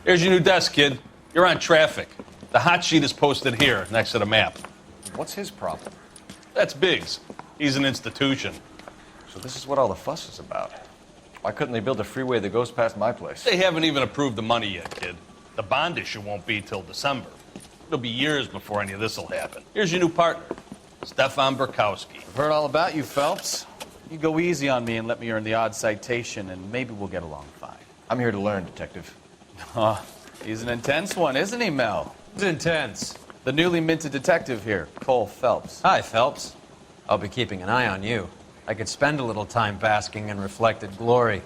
Here's your new desk, kid. You're on traffic. The hot sheet is posted here, next to the map. What's his problem? That's Biggs. He's an institution. So this is what all the fuss is about. Why couldn't they build a freeway that goes past my place? They haven't even approved the money yet, kid. The bond issue won't be till December. It'll be years before any of this will happen. Here's your new partner, Stefan Burkowski. I've heard all about you, Phelps. You go easy on me and let me earn the odd citation, and maybe we'll get along fine. I'm here to learn, Detective. He's an intense one, isn't he, Mel? It's intense. The newly minted detective here, Cole Phelps. Hi, Phelps. I'll be keeping an eye on you. I could spend a little time basking in reflected glory.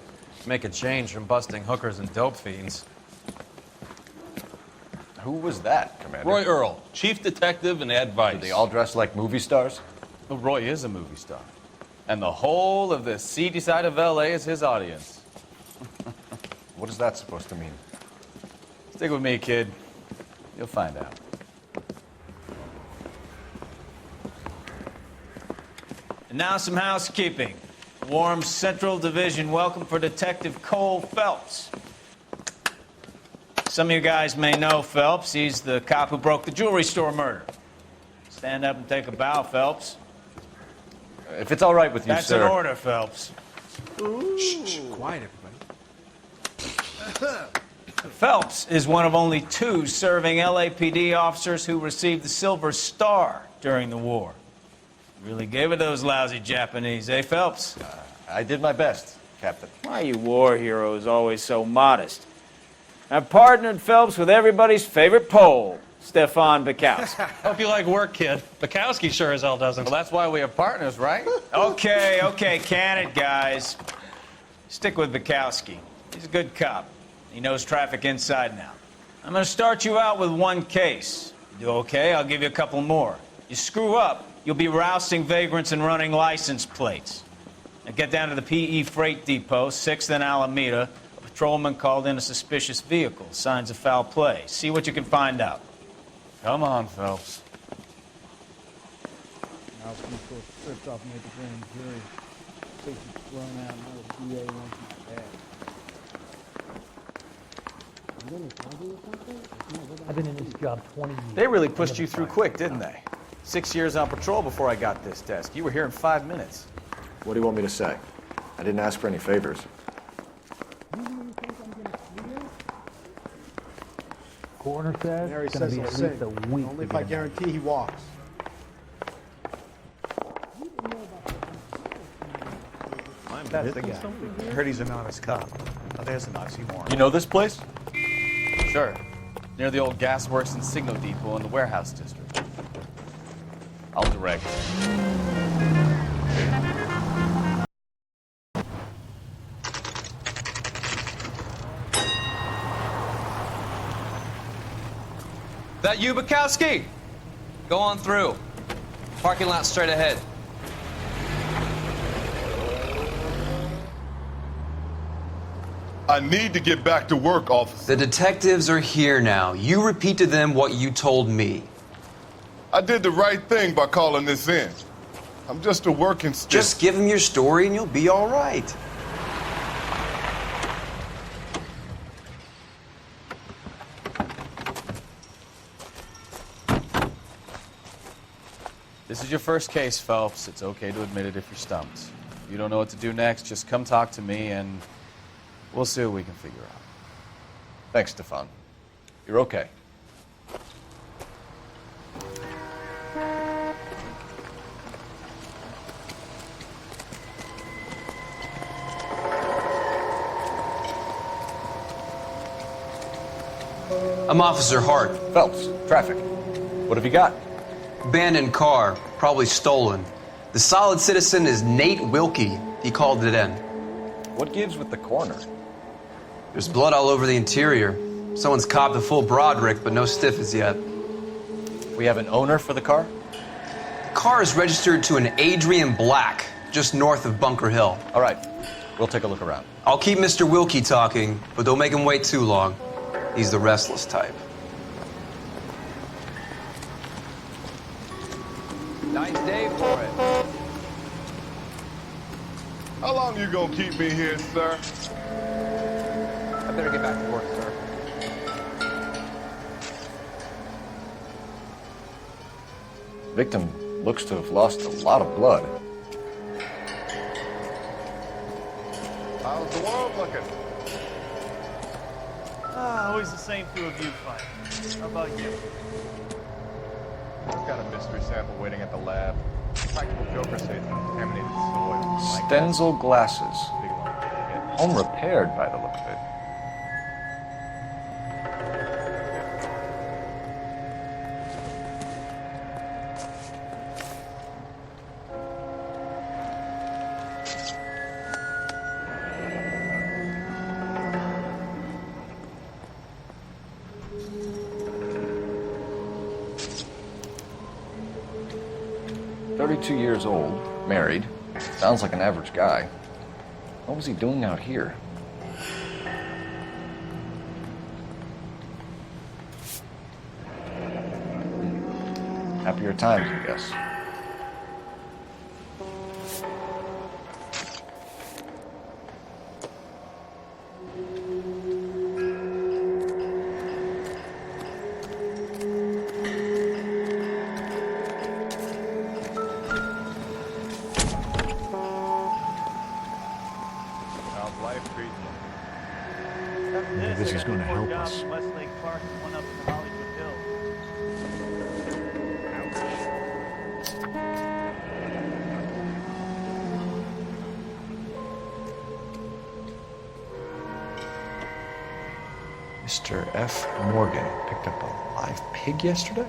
Make a change from busting hookers and dope fiends. Who was that, Commander? Roy Earl, chief detective and advice. Do they all dress like movie stars? Well, Roy is a movie star. And the whole of the seedy side of L.A. is his audience. What is that supposed to mean? Stick with me, kid. You'll find out. And now some housekeeping. Warm Central Division welcome for Detective Cole Phelps. Some of you guys may know Phelps. He's the cop who broke the jewelry store murder. Stand up and take a bow, Phelps. If it's all right with you, That's sir. an order, Phelps. Shh, quiet, everybody. Phelps is one of only 2 serving LAPD officers who received the Silver Star during the war. Really gave it those lousy Japanese, eh, Phelps? I did my best, Captain. Why are you war heroes always so modest? I've partnered Phelps with everybody's favorite Pole, Stefan Burkowski. Hope you like work, kid. Bukowski sure as hell doesn't. Well, that's why we have partners, right? Okay, can it, guys. Stick with Burkowski. He's a good cop. He knows traffic inside and out. I'm going to start you out with 1 case. You do okay, I'll give you a couple more. You screw up, you'll be rousting vagrants and running license plates. Now get down to the PE Freight Depot, 6th and Alameda. A patrolman called in a suspicious vehicle. Signs of foul play. See what you can find out. Come on, Phelps. I was going to put stripped off and make the grand jury. Case is thrown out, no DA wants my bag. I've been in this job 20 years. They really pushed you through quick, didn't they? 6 years on patrol before I got this desk. You were here in 5 minutes. What do you want me to say? I didn't ask for any favors. Coroner says Mary it's going says to be he'll at least a sing. week. Only to if I get him guarantee he walks. That's the guy. I heard he's an honest cop. Oh, there's an oxymoron. You know this place? Sure. Near the old gasworks and signal depot in the warehouse district. I'll direct. That you, Bukowski? Go on through. Parking lot straight ahead. I need to get back to work, officer. The detectives are here now. You repeat to them what you told me. I did the right thing by calling this in. I'm just a working stiff. Just give them your story and you'll be all right. This is your first case, Phelps. It's okay to admit it if you're stumped. If you don't know what to do next, just come talk to me and we'll see what we can figure out. Thanks, Stefan. You're okay. I'm Officer Hart. Phelps, traffic. What have you got? Abandoned car, probably stolen. The solid citizen is Nate Wilkie. He called it in. What gives with the coroner? There's blood all over the interior. Someone's copped a full Broderick, but no stiff as yet. We have an owner for the car? The car is registered to an Adrian Black, just north of Bunker Hill. All right, we'll take a look around. I'll keep Mr. Wilkie talking, but don't make him wait too long. He's the restless type. Nice day for it. How long you gonna keep me here, sir? I better get back to work, sir. Victim looks to have lost a lot of blood. How's the world looking? Always the same two of you fight. How about you? I've got a mystery sample waiting at the lab. Practical joker says contaminated soil. Stenzel glasses. Big long ticket. Home repaired by the look of it. Years old, married. Sounds like an average guy. What was he doing out here? Happier times, I guess. This is going to help us. Westlake Park and one up in the Hollywood Hills. Mr. F. Morgan picked up a live pig yesterday?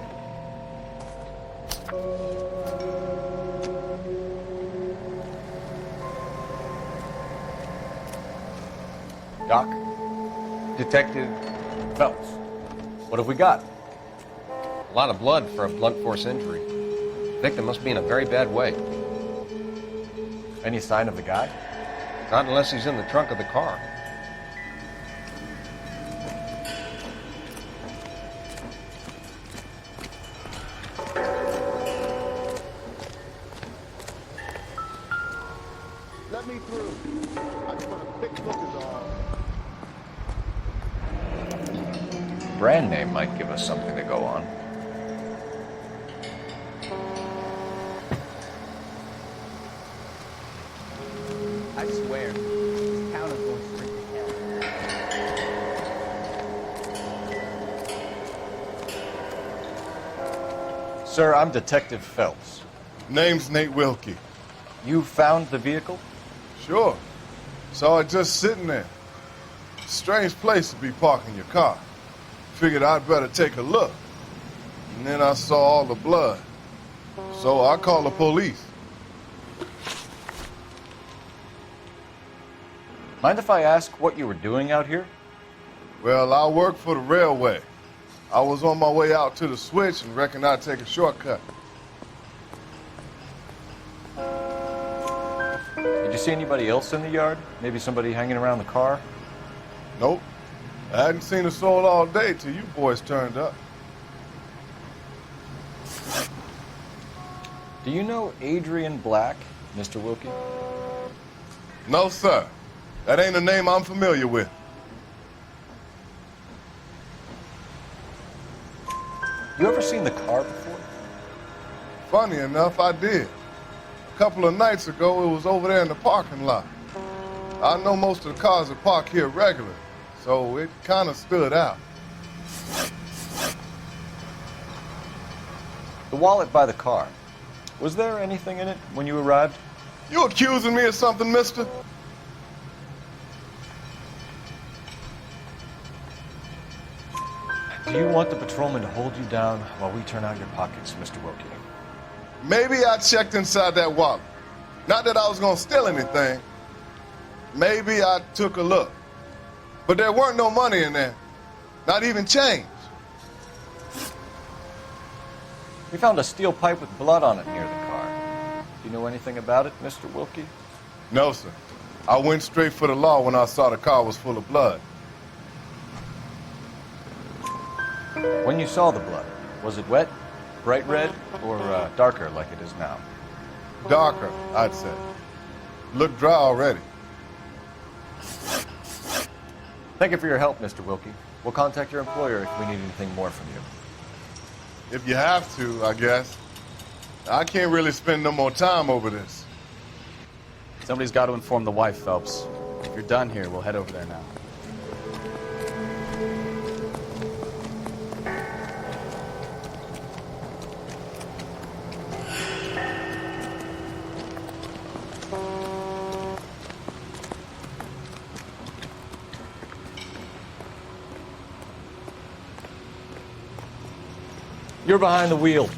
Doc? Detective Phelps. What have we got? A lot of blood for a blunt force injury. Victim must be in a very bad way. Any sign of the guy? Not unless he's in the trunk of the car. Let me through. I just want a quick look is all. Brand name might give us something to go on. I swear, this town is going straight to hell. Sir, I'm Detective Phelps. Name's Nate Wilkie. You found the vehicle? Sure. Saw it just sitting there. Strange place to be parking your car. Figured I'd better take a look. And then I saw all the blood. So I called the police. Mind if I ask what you were doing out here? Well, I work for the railway. I was on my way out to the switch and reckoned I'd take a shortcut. Did you see anybody else in the yard? Maybe somebody hanging around the car? Nope. I hadn't seen a soul all day till you boys turned up. Do you know Adrian Black, Mr. Wilkie? No, sir. That ain't a name I'm familiar with. You ever seen the car before? Funny enough, I did. A couple of nights ago, it was over there in the parking lot. I know most of the cars that park here regularly, so it kind of stood out. The wallet by the car. Was there anything in it when you arrived? You accusing me of something, mister? Do you want the patrolman to hold you down while we turn out your pockets, Mr. Wilkie? Maybe I checked inside that wallet. Not that I was gonna steal anything. Maybe I took a look. But there weren't no money in there. Not even change. We found a steel pipe with blood on it near the car. Do you know anything about it, Mr. Wilkie? No, sir. I went straight for the law when I saw the car was full of blood. When you saw the blood, was it wet, bright red, or darker like it is now? Darker, I'd say. Looked dry already. Thank you for your help, Mr. Wilkie. We'll contact your employer if we need anything more from you. If you have to, I guess. I can't really spend no more time over this. Somebody's got to inform the wife, Phelps. If you're done here, we'll head over there now. You're behind the wheel.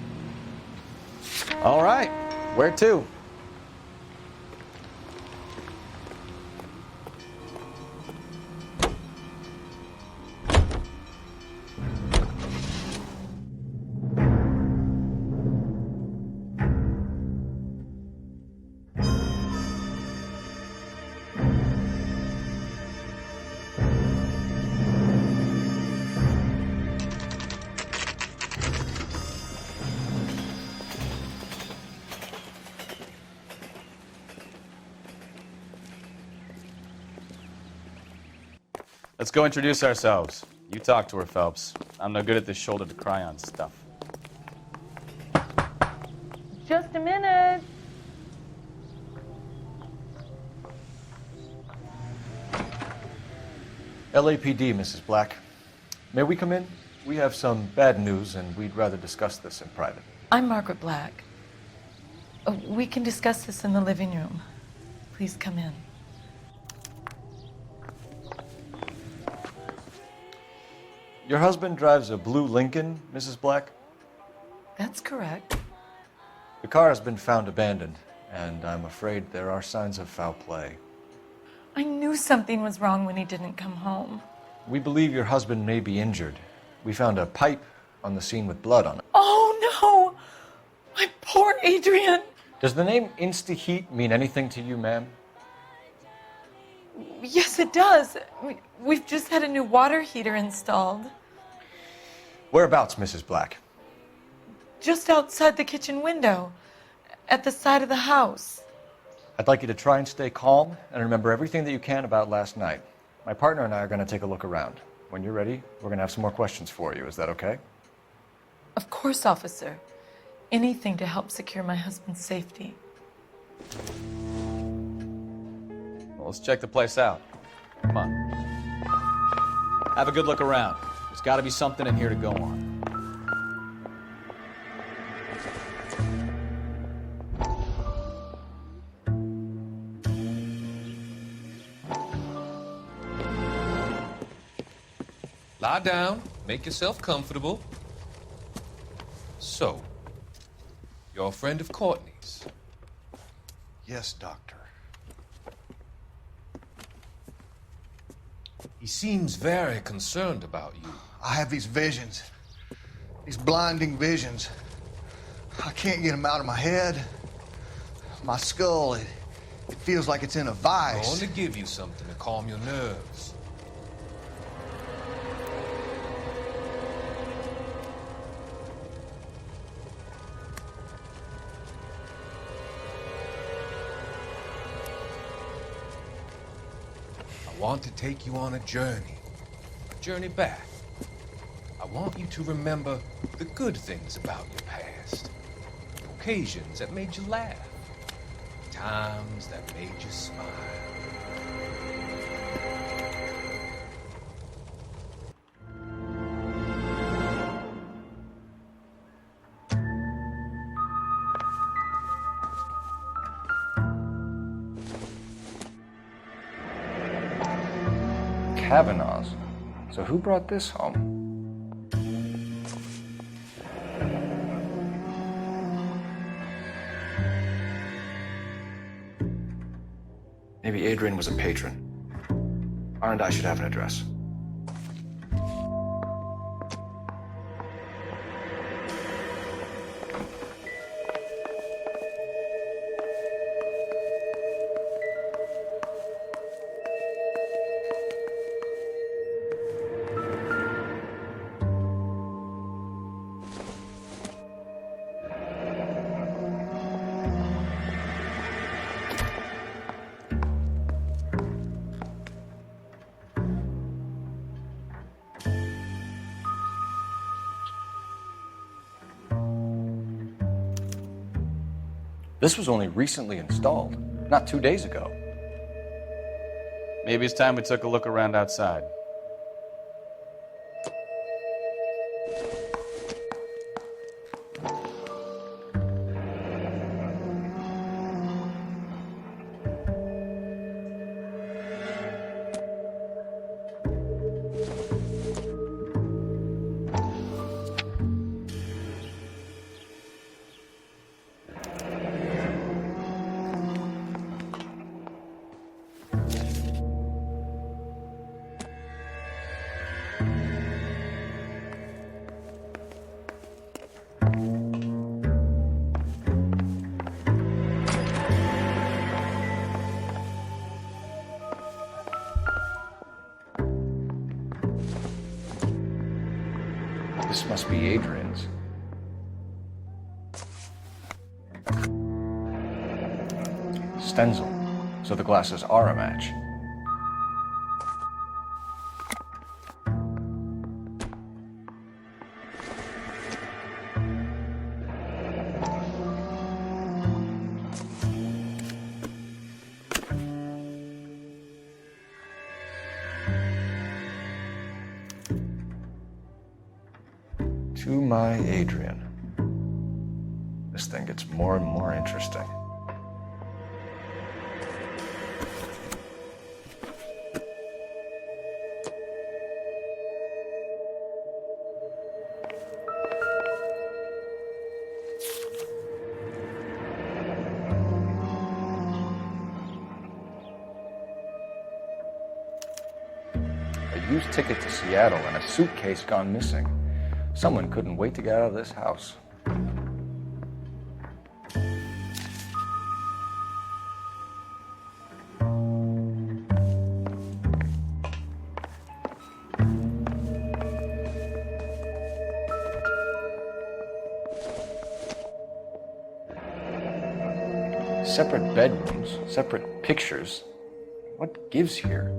All right. Where to? Let's go introduce ourselves. You talk to her, Phelps. I'm no good at this shoulder to cry on stuff. Just a minute. LAPD, Mrs. Black. May we come in? We have some bad news, and we'd rather discuss this in private. I'm Margaret Black. We can discuss this in the living room. Please come in. Your husband drives a blue Lincoln, Mrs. Black? That's correct. The car has been found abandoned, and I'm afraid there are signs of foul play. I knew something was wrong when he didn't come home. We believe your husband may be injured. We found a pipe on the scene with blood on it. Oh, no! My poor Adrian! Does the name Insta-Heat mean anything to you, ma'am? Yes, it does. We've just had a new water heater installed. Whereabouts, Mrs. Black? Just outside the kitchen window, at the side of the house. I'd like you to try and stay calm and remember everything that you can about last night. My partner and I are going to take a look around. When you're ready, we're going to have some more questions for you. Is that okay? Of course, officer. Anything to help secure my husband's safety. Well, let's check the place out. Come on. Have a good look around. There's got to be something in here to go on. Lie down, make yourself comfortable. So, you're a friend of Courtney's? Yes, Doctor. He seems very concerned about you. I have these visions, these blinding visions. I can't get them out of my head. My skull, it feels like it's in a vice. I want to give you something to calm your nerves. I want to take you on a journey back. I want you to remember the good things about your past, occasions that made you laugh, times that made you smile. Kavanaugh's. So who brought this home? Maybe Adrian was a patron. R&I should have an address. This was only recently installed, not 2 days ago. Maybe it's time we took a look around outside. This must be Adrian's. Stencil, so the glasses are a match. To my Adrian. This thing gets more and more interesting. A used ticket to Seattle and a suitcase gone missing. Someone couldn't wait to get out of this house. Separate bedrooms, separate pictures. What gives here?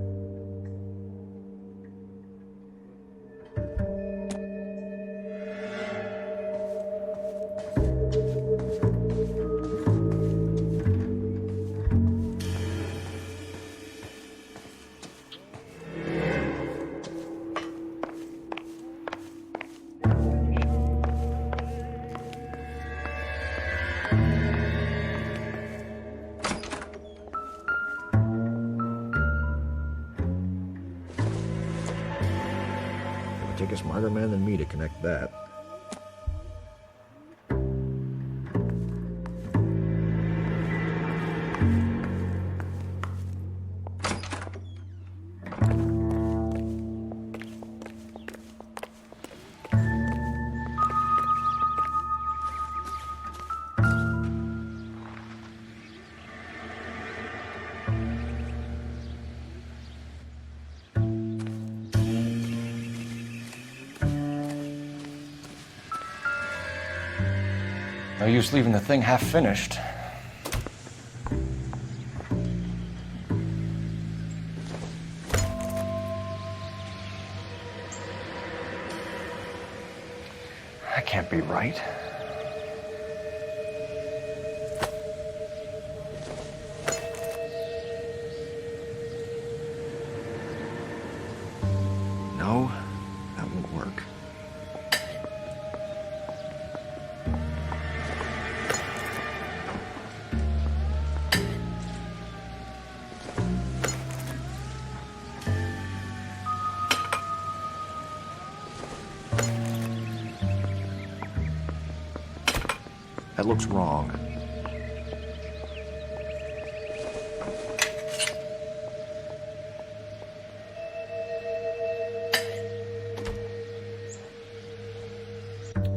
Take a smarter man than me to connect that. No use leaving the thing half finished. That can't be right. No, that won't work. That looks wrong.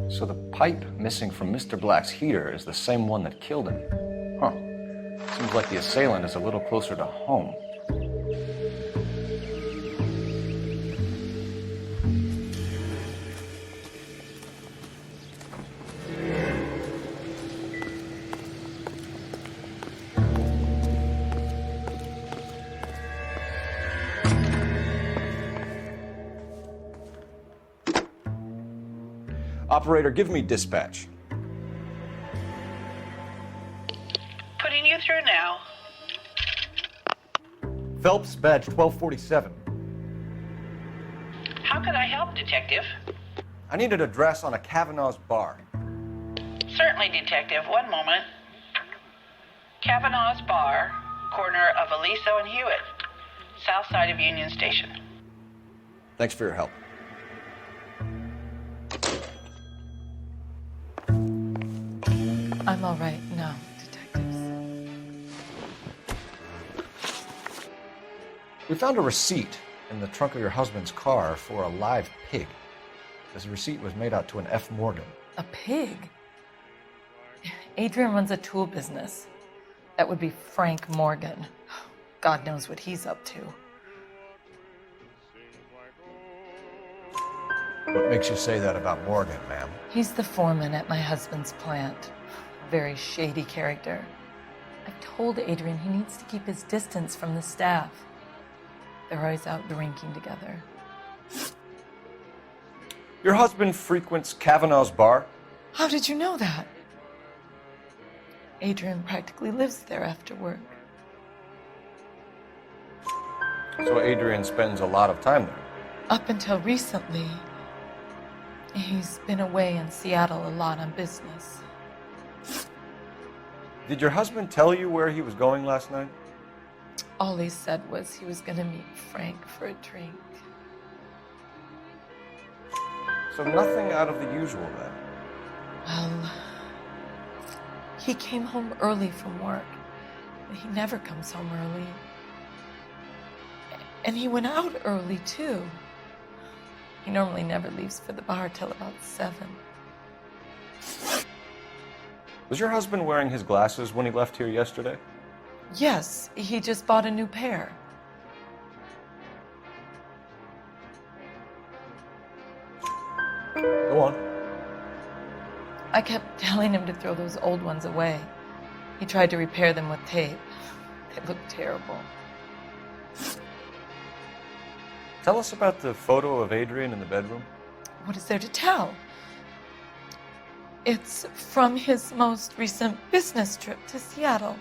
So the pipe missing from Mr. Black's heater is the same one that killed him. Huh. Seems like the assailant is a little closer to home. Operator, give me dispatch. Phelps, badge 1247. How can I help, Detective? I need an address on a Kavanaugh's bar. Certainly, Detective. One moment. Kavanaugh's Bar, corner of Aliso and Hewitt, south side of Union Station. Thanks for your help. I'm all right now, detectives. We found a receipt in the trunk of your husband's car for a live pig. This receipt was made out to an F. Morgan. A pig? Adrian runs a tool business. That would be Frank Morgan. God knows what he's up to. What makes you say that about Morgan, ma'am? He's the foreman at my husband's plant. Very shady character. I've told Adrian he needs to keep his distance from the staff. They're always out drinking together. Your husband frequents Kavanaugh's bar? How did you know that? Adrian practically lives there after work. So Adrian spends a lot of time there? Up until recently, he's been away in Seattle a lot on business. Did your husband tell you where he was going last night? All he said was he was going to meet Frank for a drink. So nothing out of the usual then? Well, he came home early from work. He never comes home early. And he went out early, too. He normally never leaves for the bar till about 7. Was your husband wearing his glasses when he left here yesterday? Yes, he just bought a new pair. Go on. I kept telling him to throw those old ones away. He tried to repair them with tape. They looked terrible. Tell us about the photo of Adrian in the bedroom. What is there to tell? It's from his most recent business trip to Seattle.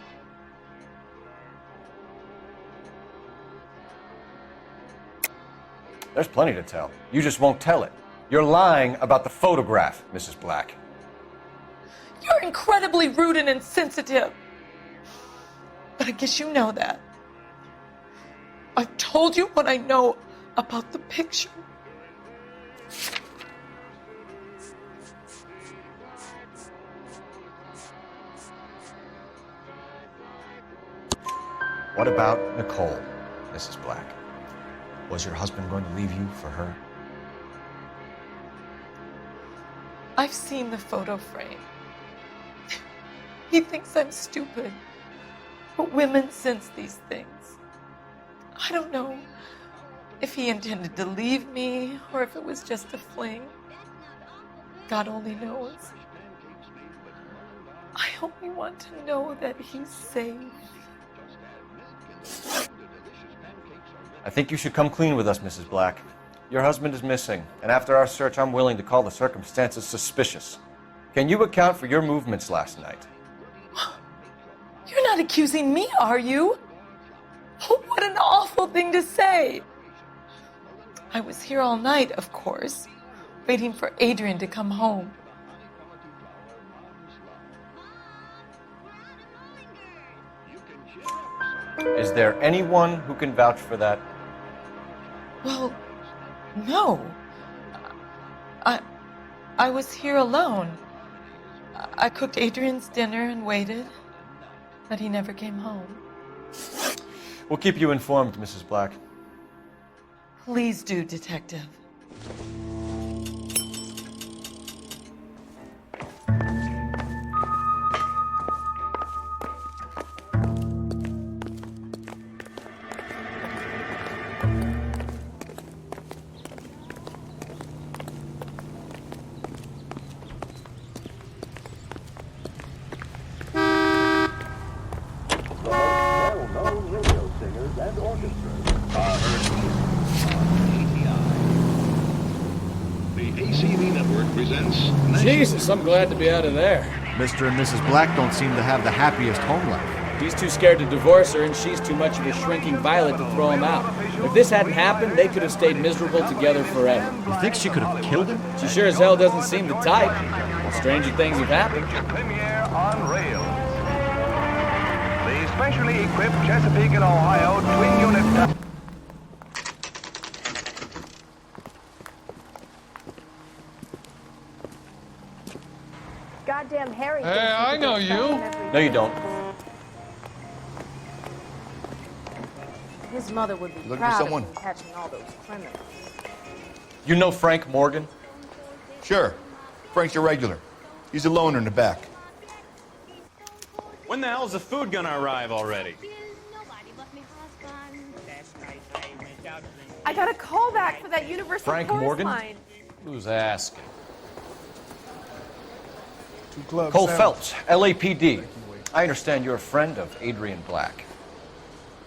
There's plenty to tell. You just won't tell it. You're lying about the photograph, Mrs. Black. You're incredibly rude and insensitive. But I guess you know that. I've told you what I know about the picture. What about Nicole, Mrs. Black? Was your husband going to leave you for her? I've seen the photo frame. He thinks I'm stupid. But women sense these things. I don't know if he intended to leave me or if it was just a fling. God only knows. I only want to know that he's safe. I think you should come clean with us, Mrs. Black. Your husband is missing, and after our search, I'm willing to call the circumstances suspicious. Can you account for your movements last night? You're not accusing me, are you? Oh, what an awful thing to say. I was here all night, of course, waiting for Adrian to come home. Is there anyone who can vouch for that? Well, no. I was here alone. I cooked Adrian's dinner and waited, but he never came home. We'll keep you informed, Mrs. Black. Please do, Detective. Jesus, I'm glad to be out of there. Mr. and Mrs. Black don't seem to have the happiest home life. He's too scared to divorce her, and she's too much of a shrinking violet to throw him out. If this hadn't happened, they could have stayed miserable together forever. You think she could have killed him? She sure as hell doesn't seem the type. Stranger things have happened. Premiere on rails. The specially equipped Chesapeake and Ohio twin unit. Goddamn Harry. Hey, I know you. No, you don't. His mother would be Looking for proud someone? of him catching all those criminals. You know Frank Morgan? Sure. Frank's your regular. He's a loner in the back. When the hell's the food gonna arrive already? I got a call back for that Universal Frank Chorus Morgan? line. Who's asking? Cole Phelps, LAPD. I understand you're a friend of Adrian Black.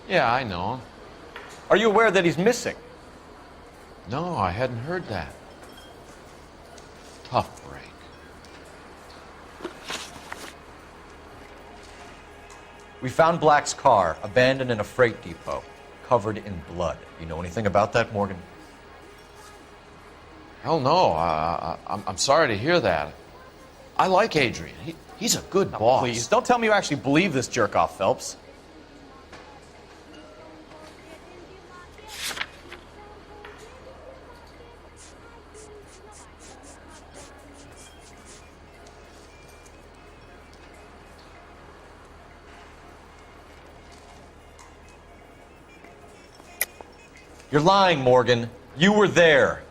Yeah, I know him. Are you aware that he's missing? No, I hadn't heard that. Tough break. We found Black's car abandoned in a freight depot, covered in blood. You know anything about that, Morgan? Hell no. I'm sorry to hear that. I like Adrian. He's a good boss. Please, don't tell me you actually believe this jerk-off, Phelps. You're lying, Morgan. You were there.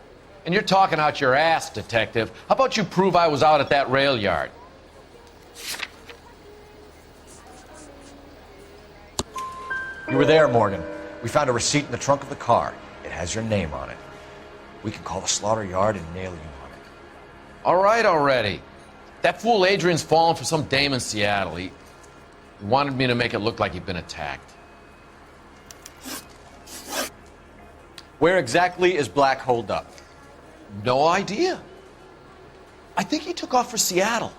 And you're talking out your ass, detective. How about you prove I was out at that rail yard? You were there, Morgan. We found a receipt in the trunk of the car. It has your name on it. We can call the slaughter yard and nail you on it. All right already. That fool Adrian's fallen for some dame in Seattle. He wanted me to make it look like he'd been attacked. Where exactly is Black holed up? No idea. I think he took off for Seattle.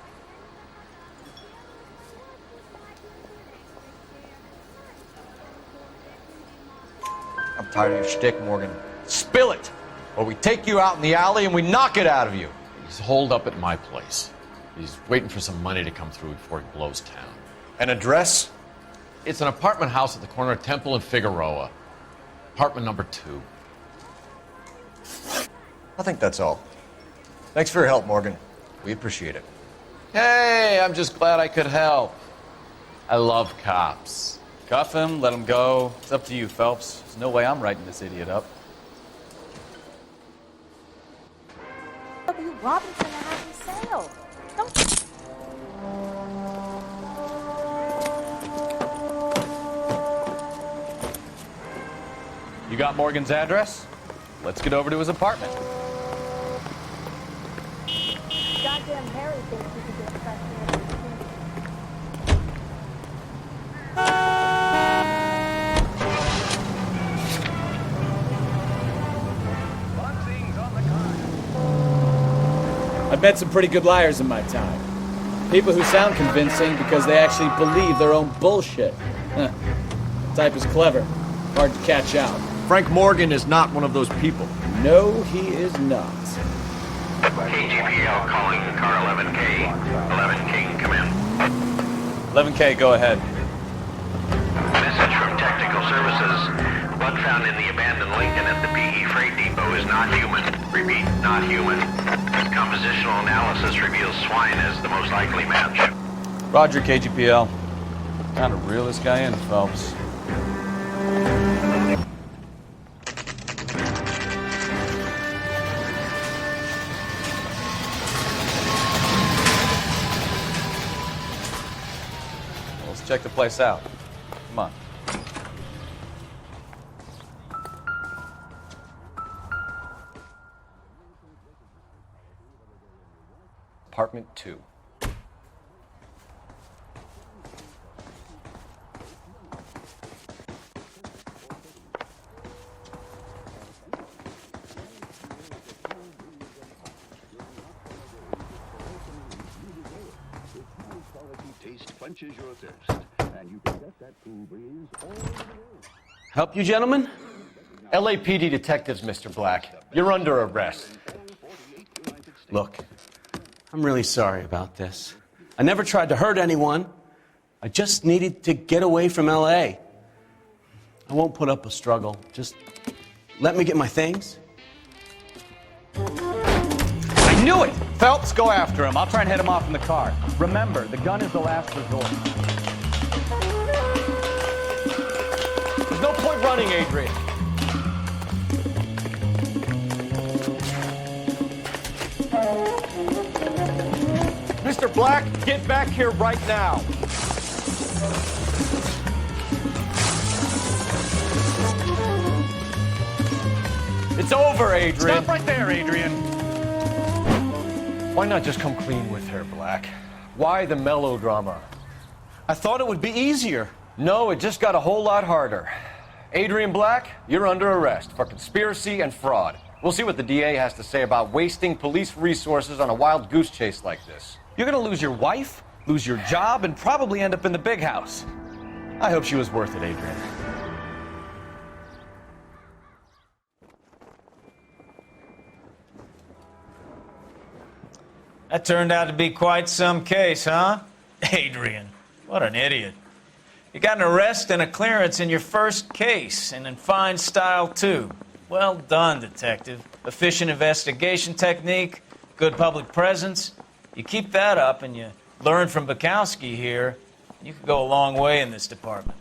I'm tired of your shtick, Morgan. Spill it, or we take you out in the alley and we knock it out of you. He's holed up at my place. He's waiting for some money to come through before he blows town. An address? It's an apartment house at the corner of Temple and Figueroa. Apartment number 2. I think that's all. Thanks for your help, Morgan. We appreciate it. Hey, I'm just glad I could help. I love cops. Cuff him, let him go. It's up to you, Phelps. There's no way I'm writing this idiot up. W. Robinson has his sale. Don't... You got Morgan's address? Let's get over to his apartment. Goddamn Harry thinks he can get back I've met some pretty good liars in my time. People who sound convincing because they actually believe their own bullshit. Huh. Type is clever. Hard to catch out. Frank Morgan is not one of those people. No, he is not. KGPL calling car 11K. 11K, come in. 11K, go ahead. Message from Technical Services. Blood found in the abandoned Lincoln at the PE Freight Depot is not human. Repeat, not human. Compositional analysis reveals swine as the most likely match. Roger, KGPL. Time to reel this guy in, Phelps. Let's check the place out. Come on. Apartment 2. Taste quenches your thirst, Help you, gentlemen? LAPD detectives, Mr. Black. You're under arrest. Look, I'm really sorry about this. I never tried to hurt anyone. I just needed to get away from L.A. I won't put up a struggle. Just let me get my things. I knew it! Phelps, go after him. I'll try and head him off in the car. Remember, the gun is the last resort. There's no point running, Adrian. Mr. Black, get back here right now. It's over, Adrian. Stop right there, Adrian. Why not just come clean with her, Black? Why the melodrama? I thought it would be easier. No, it just got a whole lot harder. Adrian Black, you're under arrest for conspiracy and fraud. We'll see what the DA has to say about wasting police resources on a wild goose chase like this. You're gonna lose your wife, lose your job, and probably end up in the big house. I hope she was worth it, Adrian. That turned out to be quite some case, huh? Adrian, what an idiot. You got an arrest and a clearance in your first case, and in fine style, too. Well done, detective. Efficient investigation technique, good public presence. You keep that up and you learn from Bukowski here, you could go a long way in this department.